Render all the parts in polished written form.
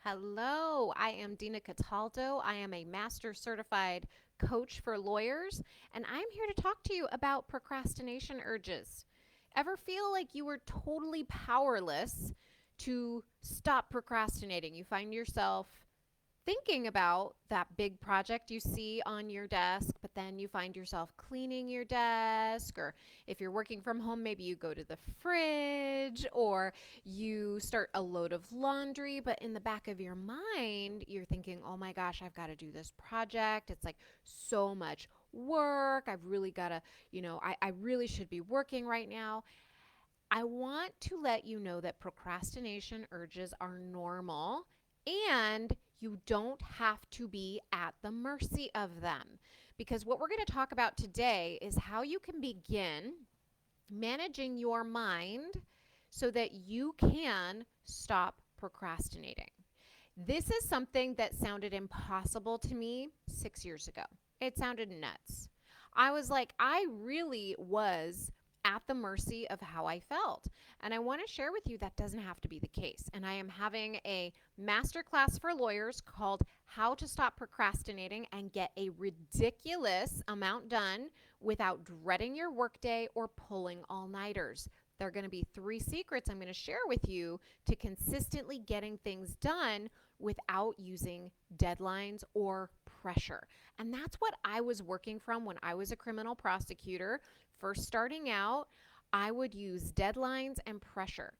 Hello, I am Dina Cataldo. I am a master certified coach for lawyers, and I'm here to talk to you about procrastination urges. Ever feel like you were totally powerless to stop procrastinating? You find yourself thinking about that big project you see on your desk, but then you find yourself cleaning your desk, or if you're working from home, maybe you go to the fridge or you start a load of laundry, but in the back of your mind, you're thinking, oh my gosh, I've got to do this project. It's like so much work. I've really got to, I really should be working right now. I want to let you know that procrastination urges are normal and you don't have to be at the mercy of them. Because what we're going to talk about today is how you can begin managing your mind so that you can stop procrastinating. This is something that sounded impossible to me 6 years ago. It sounded nuts. I was like, I really was at the mercy of how I felt. And I want to share with you that doesn't have to be the case. And I am having a masterclass for lawyers called How to Stop Procrastinating and Get a Ridiculous Amount Done Without Dreading Your Workday or Pulling All-Nighters. There are going to be 3 secrets I'm going to share with you to consistently getting things done without using deadlines or pressure. And that's what I was working from when I was a criminal prosecutor. First starting out, I would use deadlines and pressure.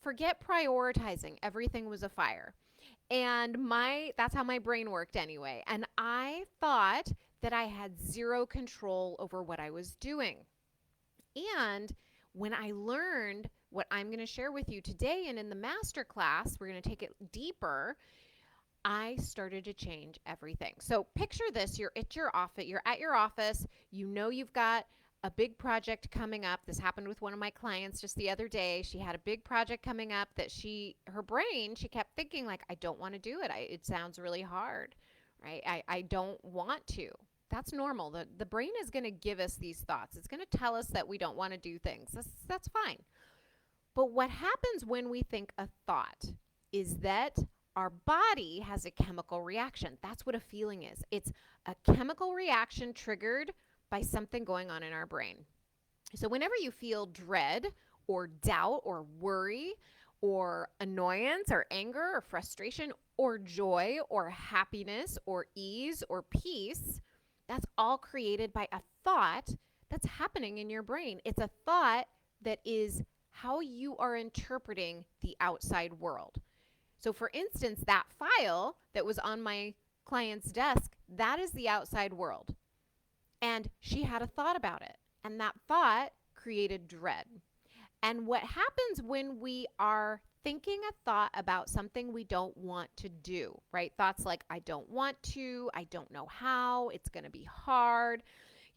Forget prioritizing. Everything was a fire. And that's how my brain worked anyway. And I thought that I had zero control over what I was doing. And when I learned what I'm going to share with you today and in the master class, we're going to take it deeper. I started to change everything. So picture this, you're at your office, you know you've got a big project coming up. This happened with one of my clients just the other day. She had a big project coming up that she kept thinking like, I don't want to do it. It sounds really hard, right? I don't want to. That's normal. The brain is going to give us these thoughts. It's going to tell us that we don't want to do things. That's fine. But what happens when we think a thought is that our body has a chemical reaction. That's what a feeling is. It's a chemical reaction triggered by something going on in our brain. So whenever you feel dread or doubt or worry or annoyance or anger or frustration or joy or happiness or ease or peace, that's all created by a thought that's happening in your brain. It's a thought that is how you are interpreting the outside world. So for instance, that file that was on my client's desk, that is the outside world. And she had a thought about it. And that thought created dread. And what happens when we are thinking a thought about something we don't want to do, right? Thoughts like, I don't want to, I don't know how, it's going to be hard,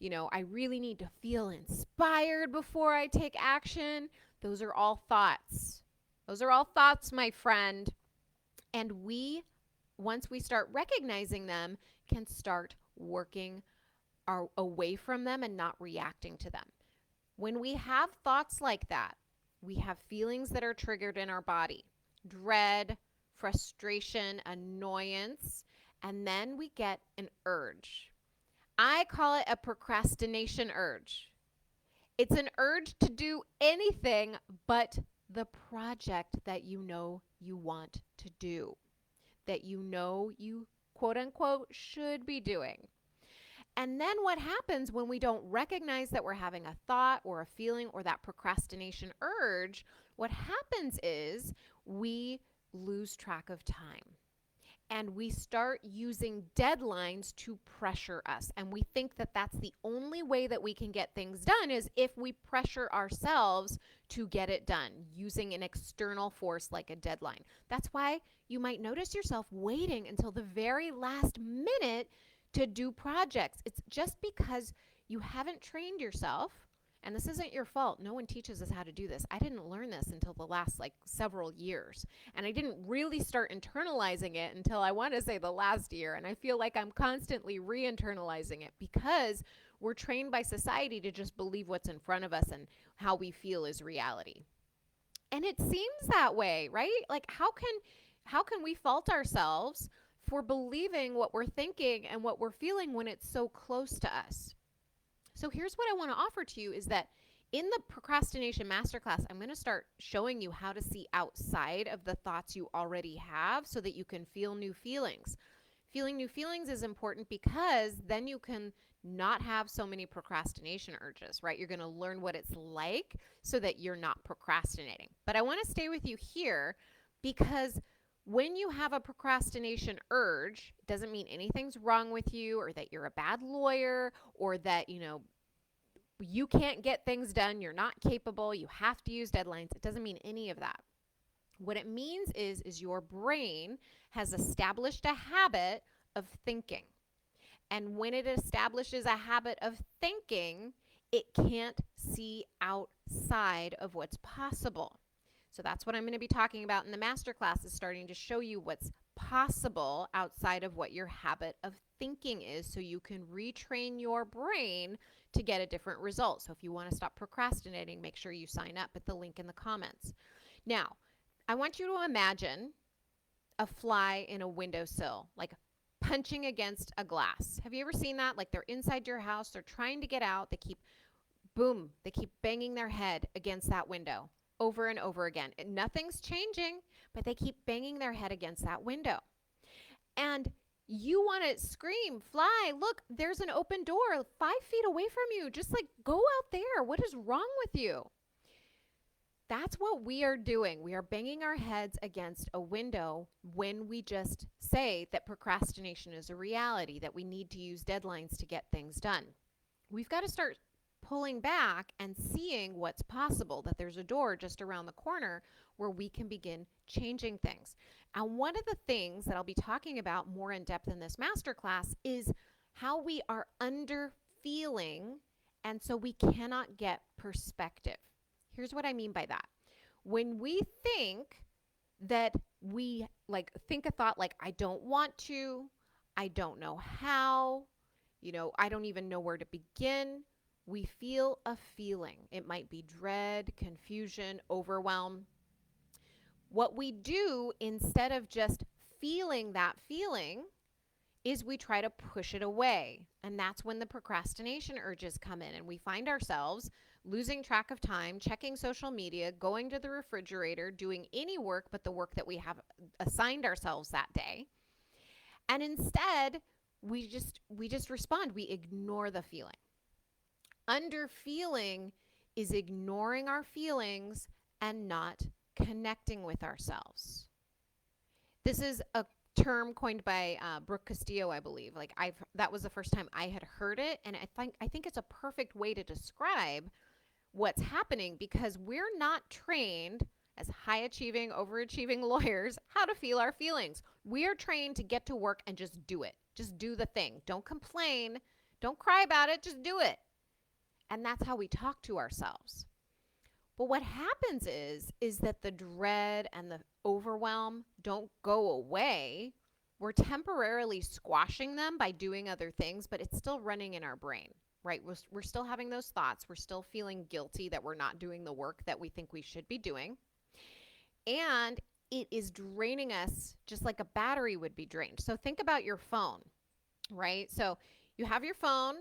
I really need to feel inspired before I take action. Those are all thoughts. Those are all thoughts, my friend. And once we start recognizing them, can start working away from them and not reacting to them. When we have thoughts like that, we have feelings that are triggered in our body. Dread, frustration, annoyance, and then we get an urge. I call it a procrastination urge. It's an urge to do anything but the project that you know you want to do, that you know you quote unquote should be doing. And then what happens when we don't recognize that we're having a thought or a feeling or that procrastination urge? What happens is we lose track of time. And we start using deadlines to pressure us. And we think that that's the only way that we can get things done is if we pressure ourselves to get it done using an external force like a deadline. That's why you might notice yourself waiting until the very last minute to do projects. It's just because you haven't trained yourself. And this isn't your fault. No one teaches us how to do this. I didn't learn this until the last several years. And I didn't really start internalizing it until I want to say the last year. And I feel like I'm constantly re-internalizing it because we're trained by society to just believe what's in front of us and how we feel is reality. And it seems that way, right? Like how can we fault ourselves for believing what we're thinking and what we're feeling when it's so close to us? So here's what I want to offer to you is that in the procrastination masterclass, I'm going to start showing you how to see outside of the thoughts you already have so that you can feel new feelings. Feeling new feelings is important because then you can not have so many procrastination urges, right? You're going to learn what it's like so that you're not procrastinating. But I want to stay with you here because when you have a procrastination urge, it doesn't mean anything's wrong with you or that you're a bad lawyer or that, you can't get things done, you're not capable, you have to use deadlines. It doesn't mean any of that. What it means is your brain has established a habit of thinking. And when it establishes a habit of thinking, it can't see outside of what's possible. So that's what I'm going to be talking about in the masterclass, is starting to show you what's possible outside of what your habit of thinking is so you can retrain your brain to get a different result. So if you want to stop procrastinating, make sure you sign up at the link in the comments. Now, I want you to imagine a fly in a windowsill, like punching against a glass. Have you ever seen that? Like they're inside your house, they're trying to get out, they keep banging their head against that window over and over again. And nothing's changing, but they keep banging their head against that window. And you want to scream, fly, look, there's an open door 5 feet away from you. Just like go out there. What is wrong with you? That's what we are doing. We are banging our heads against a window when we just say that procrastination is a reality, that we need to use deadlines to get things done. We've got to start pulling back and seeing what's possible, that there's a door just around the corner where we can begin changing things. And one of the things that I'll be talking about more in depth in this masterclass is how we are under feeling, and so we cannot get perspective. Here's what I mean by that. When we think that we think a thought like, I don't want to, I don't know how, I don't even know where to begin, we feel a feeling. It might be dread, confusion, overwhelm. What we do instead of just feeling that feeling is we try to push it away. And that's when the procrastination urges come in and we find ourselves losing track of time, checking social media, going to the refrigerator, doing any work but the work that we have assigned ourselves that day. And instead, we just respond. We ignore the feeling. Under feeling is ignoring our feelings and not connecting with ourselves. This is a term coined by Brooke Castillo, I believe. That was the first time I had heard it, and I think it's a perfect way to describe what's happening, because we're not trained as high achieving, overachieving lawyers how to feel our feelings. We are trained to get to work and just do it. Just do the thing. Don't complain. Don't cry about it. Just do it. And that's how we talk to ourselves. But what happens is that the dread and the overwhelm don't go away. We're temporarily squashing them by doing other things, but it's still running in our brain, right? We're still having those thoughts. We're still feeling guilty that we're not doing the work that we think we should be doing. And it is draining us just like a battery would be drained. So think about your phone, right? So you have your phone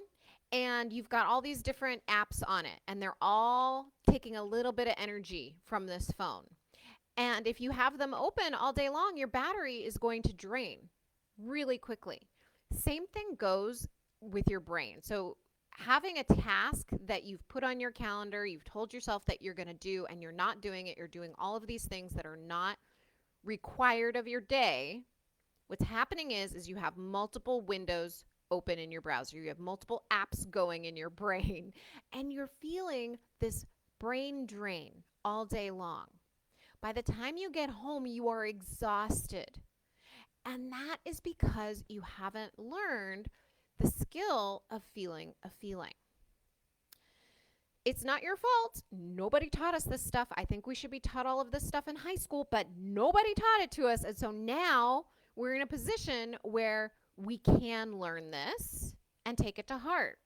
and you've got all these different apps on it, and they're all taking a little bit of energy from this phone. And if you have them open all day long, your battery is going to drain really quickly. Same thing goes with your brain. So having a task that you've put on your calendar, you've told yourself that you're going to do, and you're not doing it, you're doing all of these things that are not required of your day, what's happening is you have multiple windows open in your browser. You have multiple apps going in your brain, and you're feeling this brain drain all day long. By the time you get home, you are exhausted. And that is because you haven't learned the skill of feeling a feeling. It's not your fault. Nobody taught us this stuff. I think we should be taught all of this stuff in high school, but nobody taught it to us. And so now we're in a position where we can learn this and take it to heart.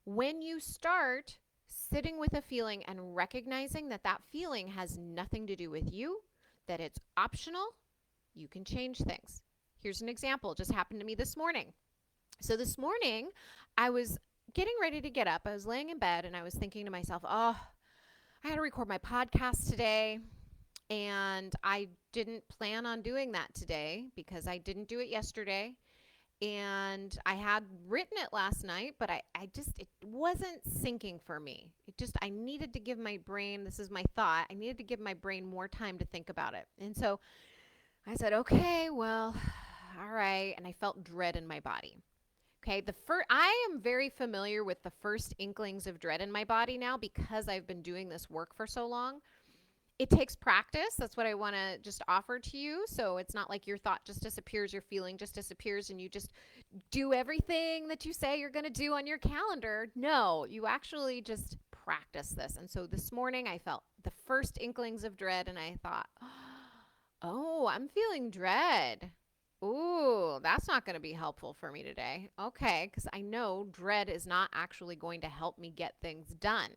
When you start sitting with a feeling and recognizing that that feeling has nothing to do with you, that it's optional, you can change things. Here's an example. It just happened to me this morning. So this morning, I was getting ready to get up. I was laying in bed and I was thinking to myself, oh, I had to record my podcast today. And I didn't plan on doing that today because I didn't do it yesterday. And I had written it last night, but it wasn't syncing for me. I needed to give my brain, this is my thought, I needed to give my brain more time to think about it. And so I said, okay, well, all right. And I felt dread in my body. Okay, I am very familiar with the first inklings of dread in my body now because I've been doing this work for so long. It takes practice. That's what I want to just offer to you. So it's not like your thought just disappears, your feeling just disappears, and you just do everything that you say you're going to do on your calendar. No, you actually just practice this. And so this morning I felt the first inklings of dread and I thought, oh, I'm feeling dread. Ooh, that's not going to be helpful for me today. Okay, because I know dread is not actually going to help me get things done.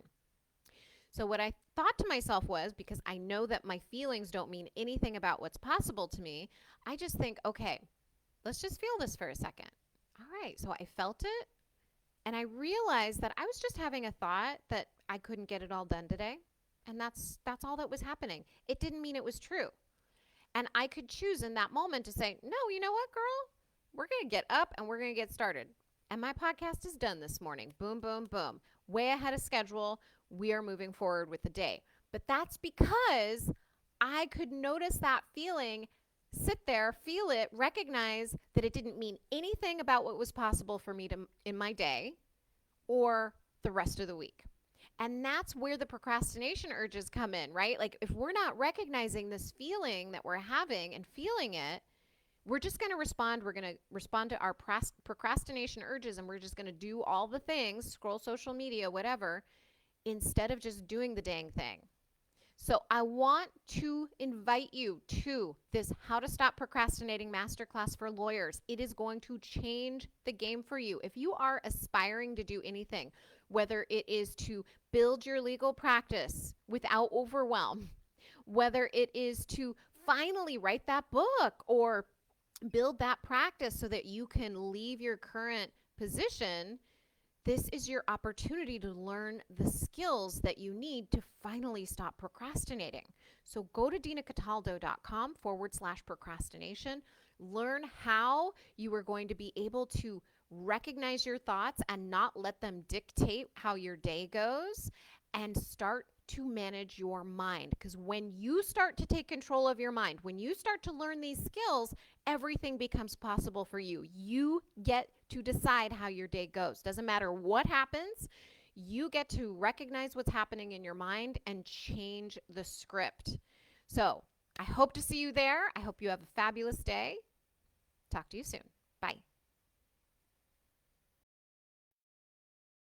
So what I thought to myself was, because I know that my feelings don't mean anything about what's possible to me, I just think, okay, let's just feel this for a second. All right, so I felt it, and I realized that I was just having a thought that I couldn't get it all done today, and that's all that was happening. It didn't mean it was true. And I could choose in that moment to say, no, you know what, girl? We're going to get up and we're going to get started. And my podcast is done this morning. Boom, boom, boom. Way ahead of schedule. We are moving forward with the day. But that's because I could notice that feeling, sit there, feel it, recognize that it didn't mean anything about what was possible for me in my day or the rest of the week. And that's where the procrastination urges come in, right? Like if we're not recognizing this feeling that we're having and feeling it, we're just going to respond. We're going to respond to our procrastination urges and we're just going to do all the things, scroll social media, whatever, instead of just doing the dang thing. So I want to invite you to this How to Stop Procrastinating Masterclass for Lawyers. It is going to change the game for you. If you are aspiring to do anything, whether it is to build your legal practice without overwhelm, whether it is to finally write that book or build that practice so that you can leave your current position, this is your opportunity to learn the skills that you need to finally stop procrastinating. So go to dinacataldo.com/procrastination. Learn how you are going to be able to recognize your thoughts and not let them dictate how your day goes, and start to manage your mind. Because when you start to take control of your mind, when you start to learn these skills, everything becomes possible for you. You get to decide how your day goes. Doesn't matter what happens, you get to recognize what's happening in your mind and change the script. So I hope to see you there. I hope you have a fabulous day. Talk to you soon. Bye.